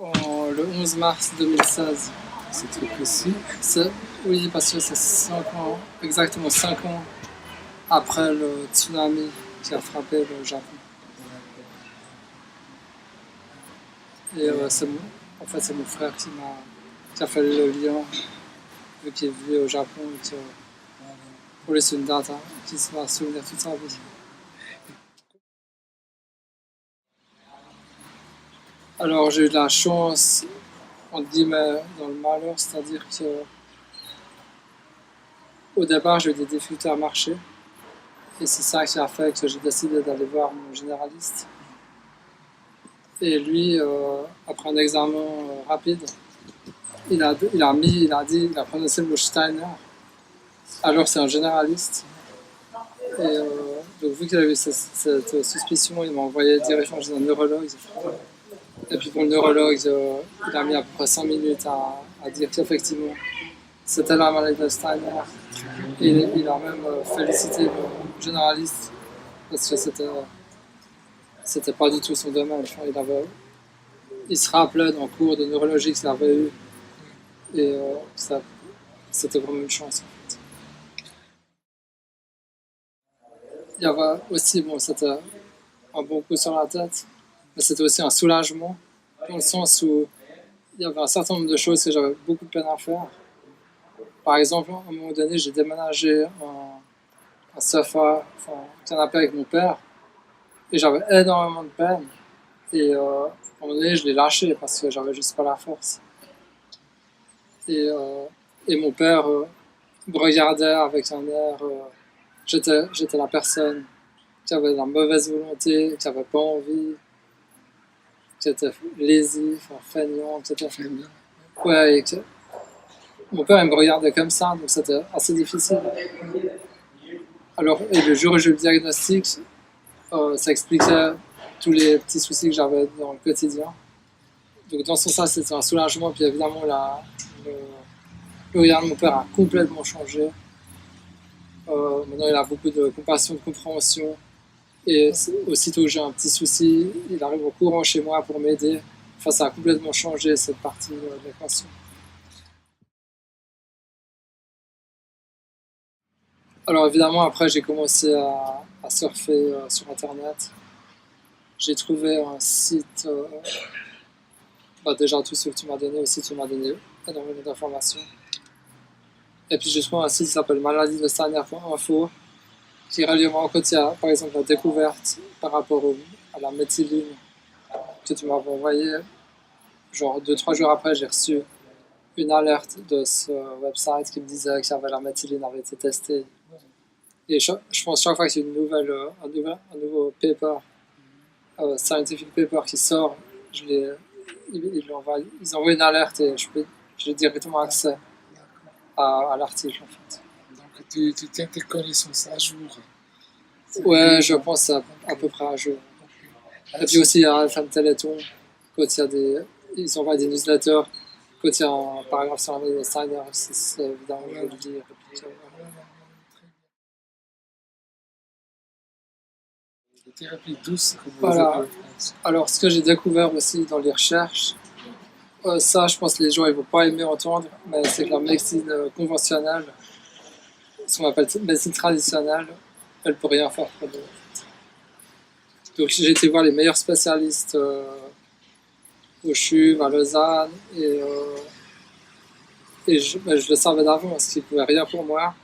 Le 11 mars 2016. C'est très précis. Oui, parce que c'est 5 ans, exactement 5 ans après le tsunami qui a frappé le Japon. Et en fait, c'est mon frère qui a fait le lien, vu qu'il vit au Japon et que pour lui c'est une date qui va se souvenir toute sa vie. Alors j'ai eu de la chance, entre guillemets, dans le malheur, c'est-à-dire que au départ j'ai eu des difficultés à marcher. Et c'est ça qui a fait que j'ai décidé d'aller voir mon généraliste. Et lui, après un examen rapide, il a prononcé le mot Steiner. Alors c'est un généraliste. Et donc vu qu'il avait cette suspicion, il m'a envoyé directement chez un neurologue. Et puis pour le neurologue, il a mis à peu près 5 minutes à dire qu'effectivement c'était la maladie de Steiner. Et il a même félicité le généraliste parce que c'était pas du tout son domaine. Il se rappelait d'un cours de neurologie qu'il avait eu et c'était vraiment une chance en fait. Il y avait aussi, bon, c'était un bon coup sur la tête, mais c'était aussi un soulagement dans le sens où il y avait un certain nombre de choses que j'avais beaucoup de peine à faire. Par exemple, à un moment donné, j'ai déménagé un sofa, enfin un canapé avec mon père et j'avais énormément de peine. Et à un moment donné, je l'ai lâché parce que j'avais juste pas la force. Et mon père me regardait avec un air. J'étais la personne qui avait de la mauvaise volonté, qui avait pas envie, qui était lésif, feignant, etc. Ouais, mon père il me regardait comme ça, donc c'était assez difficile. Alors, et le jour où j'ai eu le diagnostic, ça expliquait tous les petits soucis que j'avais dans le quotidien. Donc dans ce sens, c'était un soulagement. Puis évidemment, le regard de mon père a complètement changé. Maintenant, il a beaucoup de compassion, de compréhension. Et aussitôt que j'ai un petit souci, il arrive au courant chez moi pour m'aider. Enfin, ça a complètement changé cette partie de l'équation. Alors évidemment, après, j'ai commencé à surfer sur Internet. J'ai trouvé un site, déjà tout ce que tu m'as donné aussi, tu m'as donné énormément d'informations. Et puis j'ai trouvé un site qui s'appelle maladie-de-Steiner.info qui régulièrement, quand il y a par exemple la découverte par rapport à la méthyline que tu m'avais envoyé, genre 2-3 jours après, j'ai reçu une alerte de ce website qui me disait que la méthyline avait été testée. Et je pense chaque fois qu'il y a un nouveau paper, scientific paper qui sort, ils envoient une alerte et j'ai directement accès à l'article en fait. Donc tu tiens tes connaissances à jour. Ouais, je pense à peu près à jour. Et puis aussi à FM Téléthon, quand ils envoient des newsletters, quand il y a un paragraphe sur la Steiner, c'est évidemment je vais le dire. Des thérapies douces. Voilà. Alors ce que j'ai découvert aussi dans les recherches, ça je pense que les gens ils vont pas aimer entendre, mais c'est que la médecine conventionnelle, ce qu'on appelle médecine traditionnelle, elle peut rien faire pour nous. Donc j'ai été voir les meilleurs spécialistes au CHUV, à Lausanne, et je le savais d'avance qu'ils ne pouvaient rien pour moi.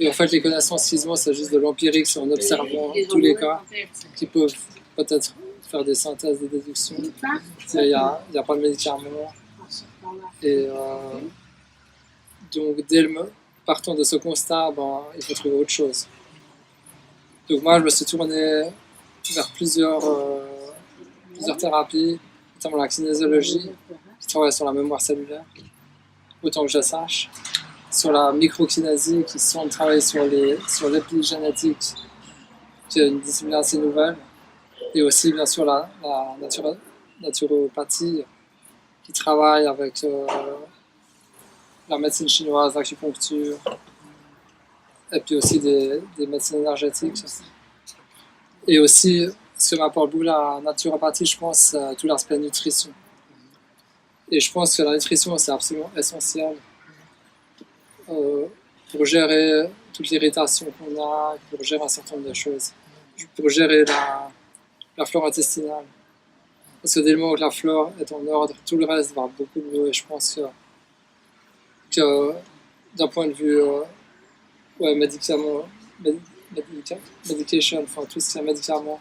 Et en fait, les connaissances qu'ils ont, c'est juste de l'empirique, c'est en observant tous les cas qui peuvent peut-être faire des synthèses, des déductions. Il n'y a pas de médicaments. Et donc, partant de ce constat, il faut trouver autre chose. Donc moi, je me suis tourné vers plusieurs thérapies, notamment la kinésiologie, qui travaille sur la mémoire cellulaire, autant que je sache, sur la microkinésie, qui semble travailler sur l'épigénétique, qui est une discipline assez nouvelle, et aussi bien sûr la naturopathie, qui travaille avec la médecine chinoise, l'acupuncture, et puis aussi des médecines énergétiques. Et aussi, ce que m'apporte beaucoup la naturopathie, je pense, c'est tout l'aspect nutrition. Et je pense que la nutrition, c'est absolument essentiel pour gérer toute l'irritation qu'on a, pour gérer un certain nombre de choses, pour gérer la flore intestinale. Parce que dès le moment où la flore est en ordre, tout le reste va beaucoup mieux. Et je pense que d'un point de vue médicament, medication, enfin tout ce qui est médicaments,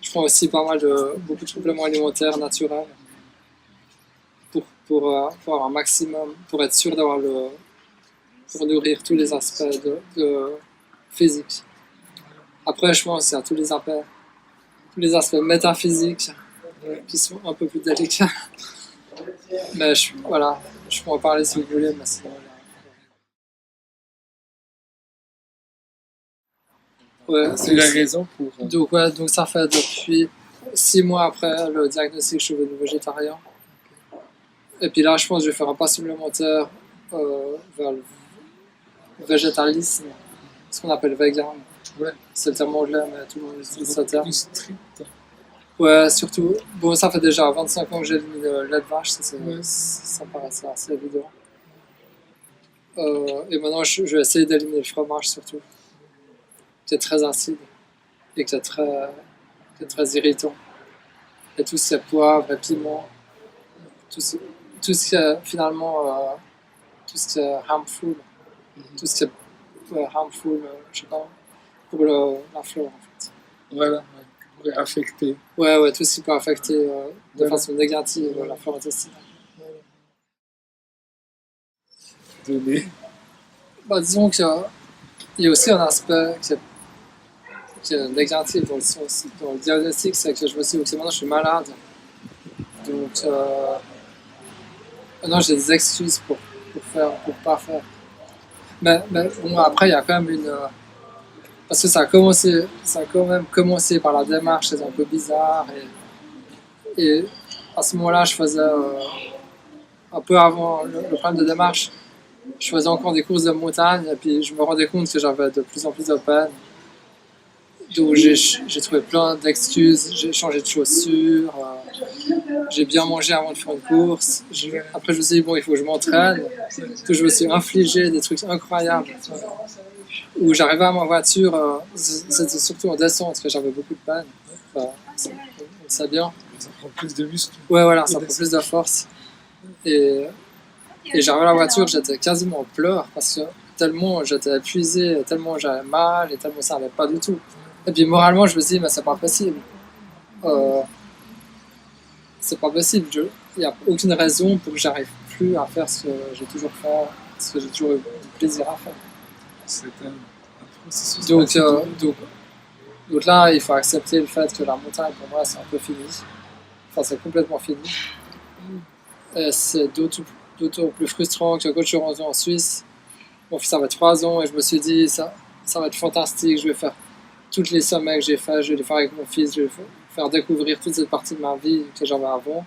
je prends aussi pas mal beaucoup de compléments alimentaires naturels pour avoir un maximum, pour être sûr d'avoir pour nourrir tous les aspects de physique. Après, je pense qu'il y a tous les aspects métaphysiques qui sont un peu plus délicats. Mais voilà, je peux en parler si vous voulez, mais sinon, ouais, C'est la raison pour... donc ça fait depuis 6 mois après le diagnostic, je suis devenu végétarien. Et puis là, je pense que je vais faire un pas supplémentaire vers le végétalisme, ce qu'on appelle vegan. Ouais. C'est le terme anglais, mais tout le monde utilise ce terme. Plus strict. Ouais, surtout. Bon, ça fait déjà 25 ans que j'ai éliminé le lait de vache, ça paraissait assez évident. Et maintenant, je vais essayer d'éliminer le fromage surtout, qui est très acide et qui est très irritant. Et tout ce qui est poivre et piment, tout ce qui est finalement, tout ce qui est harmful, tout ce qui est harmful, je sais pas, pour la flore en fait. Voilà, ouais, qui pourrait affecter. Ouais, tout ce qui peut affecter de Voilà. façon négative la flore intestinale. Donner. Bah, disons qu'il y a aussi un aspect qui est négatif dans le diagnostic, c'est que je me suis dit que maintenant je suis malade. Donc maintenant j'ai des excuses pour pas faire. Mais bon, après il y a quand même parce que ça a quand même commencé par la démarche, c'est un peu bizarre. Et à ce moment-là, je faisais un peu avant le problème de démarche, je faisais encore des courses de montagne et puis je me rendais compte que j'avais de plus en plus de peine. Donc j'ai trouvé plein d'excuses, j'ai changé de chaussures, j'ai bien mangé avant de faire une course. Après je me suis dit bon, il faut que je m'entraîne, que je me suis infligé des trucs incroyables. Où j'arrivais à ma voiture, c'était surtout en descente que j'avais beaucoup de peine. Enfin, on le sait bien. Ça prend plus de muscles. Ouais, voilà, ça prend plus de force. Et j'arrivais à la voiture, j'étais quasiment en pleurs parce que tellement j'étais épuisé, tellement j'avais mal et tellement ça n'allait pas du tout. Et puis moralement, je me suis dit, mais c'est pas possible. C'est pas possible. Il n'y a aucune raison pour que j'arrive plus à faire ce que j'ai toujours fait, ce que j'ai toujours eu du plaisir à faire. C'est un processus. Donc là, il faut accepter le fait que la montagne, pour moi, c'est un peu fini. Enfin, c'est complètement fini. Et c'est d'autant plus frustrant que quand je suis rentré en Suisse, mon fils avait 3 ans et je me suis dit, ça va être fantastique, je vais faire tous les sommets que j'ai fait, je vais les faire avec mon fils, je vais faire découvrir toute cette partie de ma vie que j'avais avant,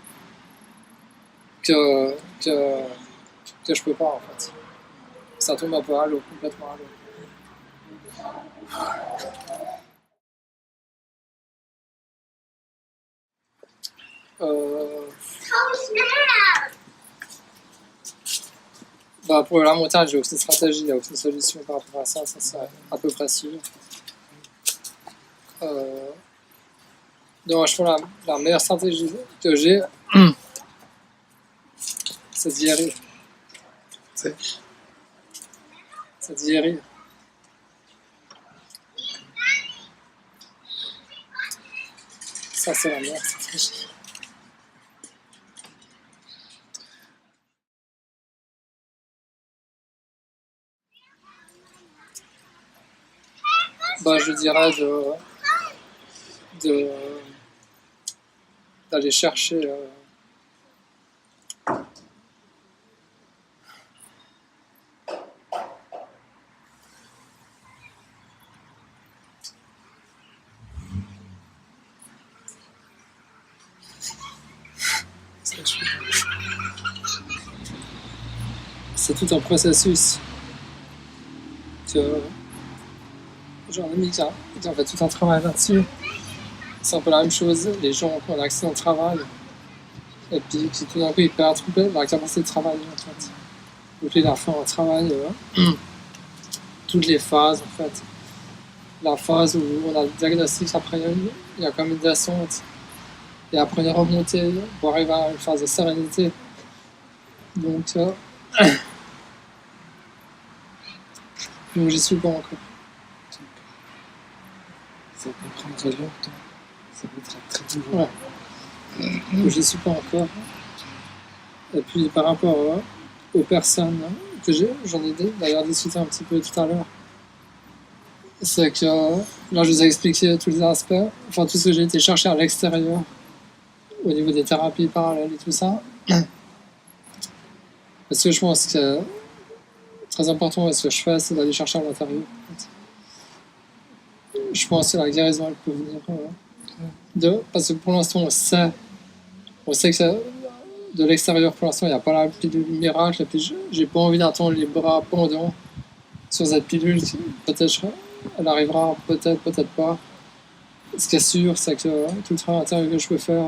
que je peux pas en fait. Ça tombe un peu à l'eau, complètement à l'eau. Pour la montagne, j'ai aucune stratégie, il n'y a aucune solution par rapport à ça c'est à peu près sûr. Donc, je pense la meilleure stratégie que j'ai, c'est d'y aller. C'est d'y aller. Ça, c'est la meilleure stratégie. Je dirais d'aller chercher c'est tout un processus que j'en ai mis qui ont fait tout un travail là-dessus. C'est un peu la même chose, les gens qui ont un accident de travail Et puis tout d'un coup, il perd la capacité de travailler, en fait. Donc, il a fait un travail, toutes les phases, en fait. La phase où on a le diagnostic, après, il y a comme une descente. Et après, une remontée pour arriver à une phase de sérénité. Donc, j'y suis pas encore. Ça comprendrait longtemps. Ça mettra très dur. Ouais. Donc, j'y suis pas encore. Et puis, par rapport aux personnes que j'en ai d'ailleurs discuté un petit peu tout à l'heure, c'est que là, je vous ai expliqué tous les aspects, enfin, tout ce que j'ai été chercher à l'extérieur, au niveau des thérapies parallèles et tout ça. Parce que je pense que très important, ce que je fais, c'est d'aller chercher à l'intérieur. En fait. Je pense que la guérison, elle peut venir parce que pour l'instant, on sait que de l'extérieur, pour l'instant, il n'y a pas la pilule miracle, et puis j'ai pas envie d'attendre les bras pendants sur cette pilule. Peut-être elle arrivera, peut-être pas. Ce qui est sûr, c'est que tout le travail intérieur que je peux faire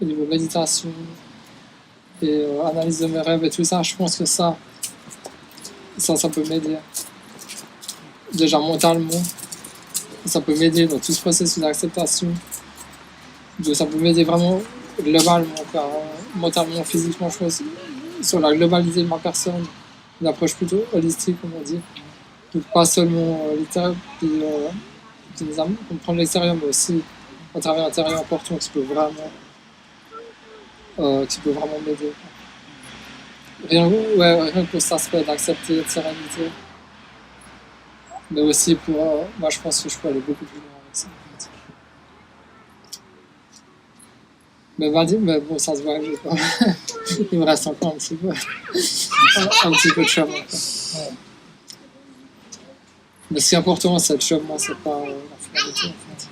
au niveau méditation et analyse de mes rêves et tout ça, je pense que ça peut m'aider. Déjà mentalement, ça peut m'aider dans tout ce processus d'acceptation. Ça peut m'aider vraiment globalement, mentalement, physiquement, je pense, sur la globalité de ma personne, une approche plutôt holistique, comme on dit. Donc pas seulement littéraire, puis comprendre l'extérieur, mais aussi un travail intérieur important qui peut vraiment m'aider. Rien que pour cet aspect d'accepter, de sérénité. Mais aussi pour... moi, je pense que je peux aller beaucoup plus loin avec ça. Mais bon, ça se voit, il me reste encore un petit peu de chemin. Ouais. Mais ce qui est important, c'est le chemin, c'est pas la finalité, en fait.